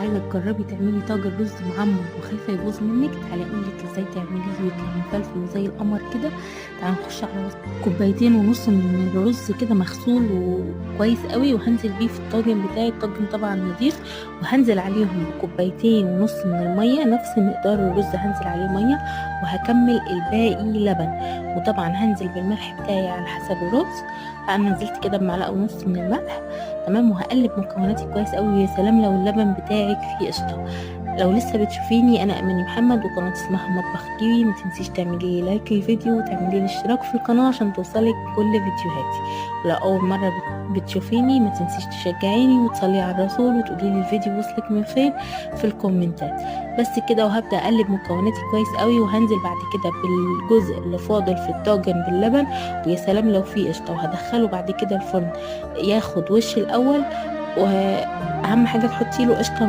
عايزة تجربي تعملي طاجن رز معمر وخايفة يبوظ منك، تعالي اقولك ازاي تعمليه ويطلع مفلفل وزي القمر كده. تعالي نخش على كوبايتين ونص من الرز كده مغسول وكويس قوي، وهنزل بيه في الطاجن بتاعي. الطاجن طبعا نضيف، وهنزل عليهم بكوبايتين ونص من المية، نفس مقدار الرز هنزل عليه مية، وهكمل الباقي لبن. وطبعا هنزل بالملح بتاعي على حسب الرز. انا نزلت كده بمعلقة ونص من الملح، تمام. وهقلب مكوناتي كويس قوي، ويا سلام لو اللبن بتاعك فيه قشطه. لو لسه بتشوفيني، انا اماني محمد، وقناه اسمها مطبخ كيوي. ما تنسيش تعملي لايك للفيديو وتعملي لي اشتراك في القناه عشان توصلك كل فيديوهاتي. ولو اول مره بتشوفيني، ما تنسيش تشجعيني وتصلي على الرسول وتقولي لي الفيديو وصلك من فين في الكومنتات. بس كده، وهبدا اقلب مكوناتي كويس قوي، وهنزل بعد كده بالجزء اللي فاضل في الطاجن باللبن، ويا سلام لو فيه قشطه. وهدخله بعد كده الفرن ياخد وش الاول، واهم حاجه تحطي له قشطه